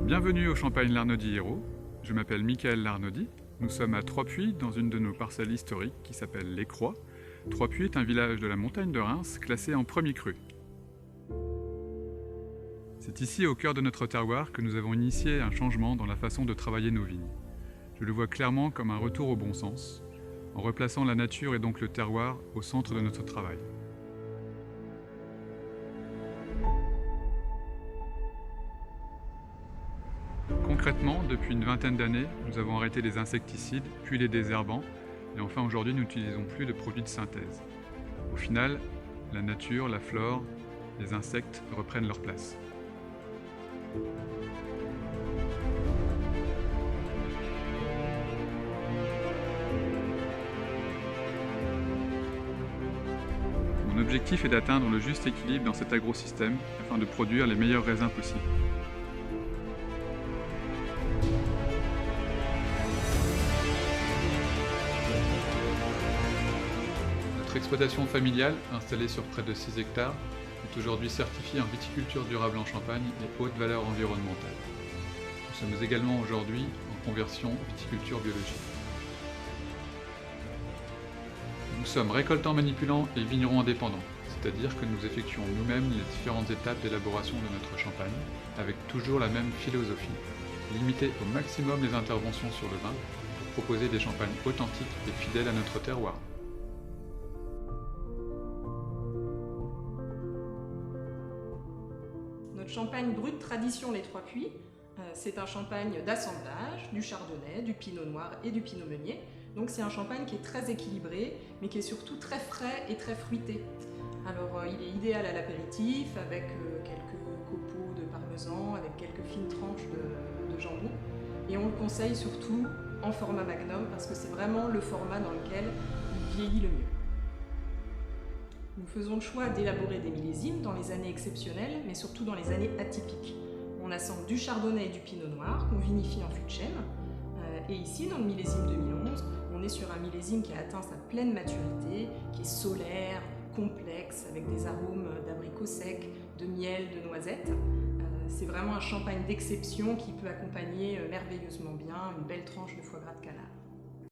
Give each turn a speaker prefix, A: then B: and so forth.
A: Bienvenue au Champagne Larnaudie Hérault. Je m'appelle Michael Larnaudie. Nous sommes à Trois-Puits, dans une de nos parcelles historiques qui s'appelle Les Croix. Trois-Puits est un village de la montagne de Reims classé en premier cru. C'est ici, au cœur de notre terroir, que nous avons initié un changement dans la façon de travailler nos vignes. Je le vois clairement comme un retour au bon sens, en replaçant la nature et donc le terroir au centre de notre travail. Concrètement, depuis une vingtaine d'années, nous avons arrêté les insecticides, puis les désherbants, et enfin aujourd'hui nous n'utilisons plus de produits de synthèse. Au final, la nature, la flore, les insectes reprennent leur place. Mon objectif est d'atteindre le juste équilibre dans cet agrosystème afin de produire les meilleurs raisins possibles. Notre exploitation familiale, installée sur près de 6 hectares, est aujourd'hui certifiée en viticulture durable en Champagne et haute valeur environnementale. Nous sommes également aujourd'hui en conversion viticulture biologique. Nous sommes récoltants manipulants et vignerons indépendants, c'est-à-dire que nous effectuons nous-mêmes les différentes étapes d'élaboration de notre champagne, avec toujours la même philosophie, limiter au maximum les interventions sur le vin pour proposer des champagnes authentiques et fidèles à notre terroir.
B: Notre champagne brut tradition Les Trois-Puits, c'est un champagne d'assemblage, du chardonnay, du pinot noir et du pinot meunier. Donc c'est un champagne qui est très équilibré, mais qui est surtout très frais et très fruité. Alors il est idéal à l'apéritif, avec quelques copeaux de parmesan, avec quelques fines tranches de jambon. Et on le conseille surtout en format magnum, parce que c'est vraiment le format dans lequel il vieillit le mieux. Nous faisons le choix d'élaborer des millésimes dans les années exceptionnelles, mais surtout dans les années atypiques. On assemble du chardonnay et du pinot noir qu'on vinifie en fût de chêne. Et ici, dans le millésime 2011, on est sur un millésime qui a atteint sa pleine maturité, qui est solaire, complexe, avec des arômes d'abricots secs, de miel, de noisettes. C'est vraiment un champagne d'exception qui peut accompagner merveilleusement bien une belle tranche de foie gras de canard.